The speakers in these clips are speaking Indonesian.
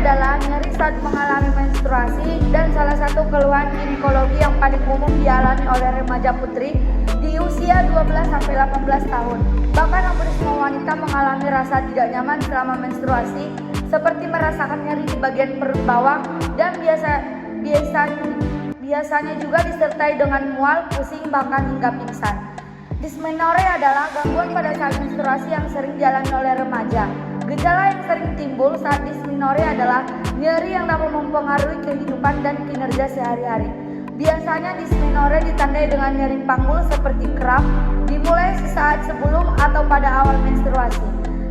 adalah nyeri saat mengalami menstruasi dan salah satu keluhan ginekologi yang paling umum dialami oleh remaja putri di usia 12-18 tahun. Bahkan hampir semua wanita mengalami rasa tidak nyaman selama menstruasi, seperti merasakan nyeri di bagian perut bawah dan biasanya juga disertai dengan mual, pusing, bahkan hingga pingsan. Dysmenorrhea adalah gangguan pada saat menstruasi yang sering dialami oleh remaja. Gejala yang sering timbul saat dysmenorrhea adalah nyeri yang dapat mempengaruhi kehidupan dan kinerja sehari-hari. Biasanya dysmenorrhea ditandai dengan nyeri panggul seperti kram, dimulai sesaat sebelum atau pada awal menstruasi.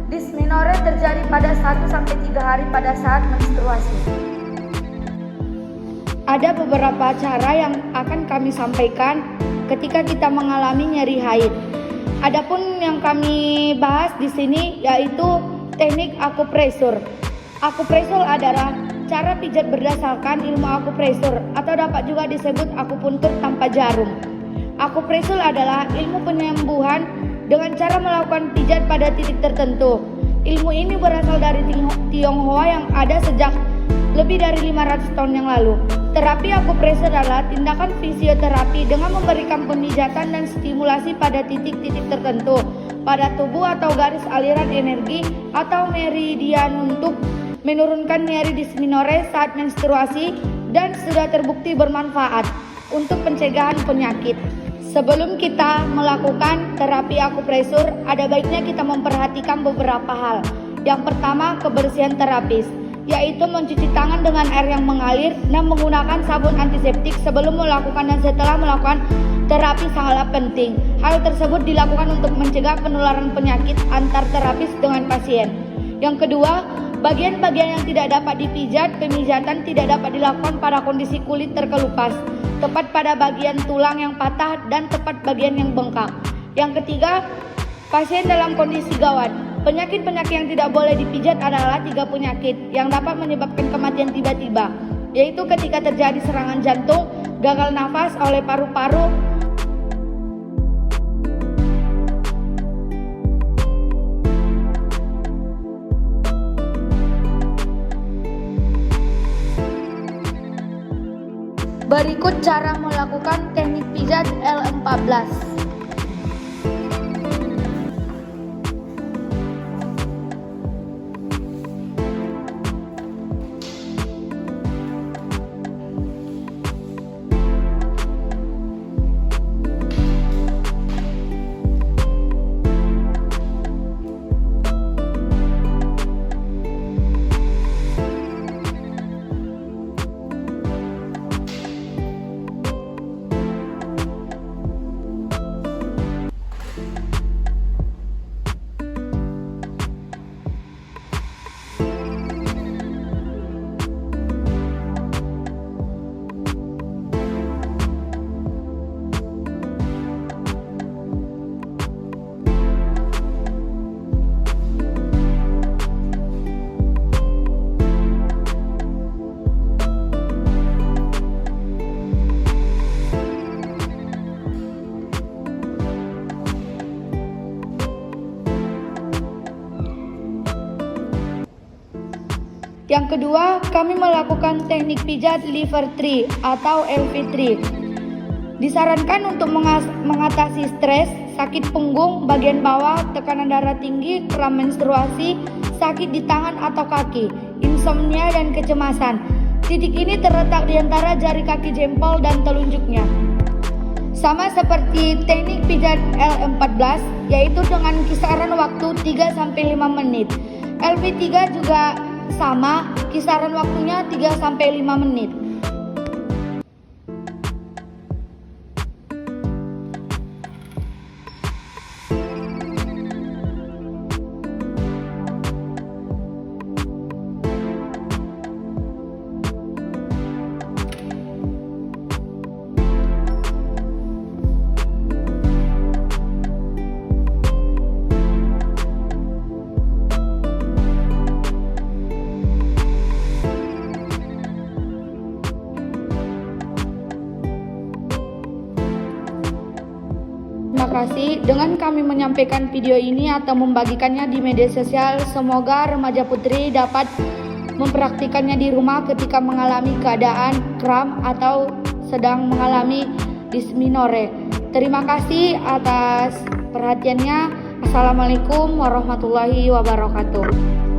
Dysmenorrhea terjadi pada 1-3 hari pada saat menstruasi. Ada beberapa cara yang akan kami sampaikan ketika kita mengalami nyeri haid. Adapun yang kami bahas di sini yaitu teknik akupresur. Akupresur adalah cara pijat berdasarkan ilmu akupresur atau dapat juga disebut akupuntur tanpa jarum. Akupresur adalah ilmu penyembuhan dengan cara melakukan pijat pada titik tertentu. Ilmu ini berasal dari Tionghoa yang ada sejak lebih dari 500 tahun yang lalu. Terapi akupresur adalah tindakan fisioterapi dengan memberikan pemijatan dan stimulasi pada titik-titik tertentu pada tubuh atau garis aliran energi atau meridian untuk menurunkan nyeri dysmenorrhea saat menstruasi dan sudah terbukti bermanfaat untuk pencegahan penyakit. Sebelum kita melakukan terapi akupresur, ada baiknya kita memperhatikan beberapa hal. Yang pertama, kebersihan terapis, yaitu mencuci tangan dengan air yang mengalir dan menggunakan sabun antiseptik sebelum melakukan dan setelah melakukan terapi sangatlah penting. Hal tersebut dilakukan untuk mencegah penularan penyakit antar terapis dengan pasien. Yang kedua, bagian-bagian yang tidak dapat dipijat, pemijatan tidak dapat dilakukan pada kondisi kulit terkelupas, tepat pada bagian tulang yang patah dan tepat bagian yang bengkak. Yang ketiga, pasien dalam kondisi gawat. Penyakit-penyakit yang tidak boleh dipijat adalah 3 penyakit yang dapat menyebabkan kematian tiba-tiba, yaitu ketika terjadi serangan jantung, gagal nafas oleh paru-paru, Berikut cara melakukan teknik pijat L14. Yang kedua, kami melakukan teknik pijat liver tree atau LV3. Disarankan untuk mengatasi stres, sakit punggung, bagian bawah, tekanan darah tinggi, kram menstruasi, sakit di tangan atau kaki, insomnia dan kecemasan. Titik ini terletak di antara jari kaki jempol dan telunjuknya. Sama seperti teknik pijat L14, yaitu dengan kisaran waktu 3-5 menit. LV3 juga sama, kisaran waktunya 3-5 menit. Terima kasih. Dengan kami menyampaikan video ini atau membagikannya di media sosial, semoga remaja putri dapat mempraktikannya di rumah ketika mengalami keadaan kram atau sedang mengalami dysmenorrhea. Terima kasih atas perhatiannya. Assalamualaikum warahmatullahi wabarakatuh.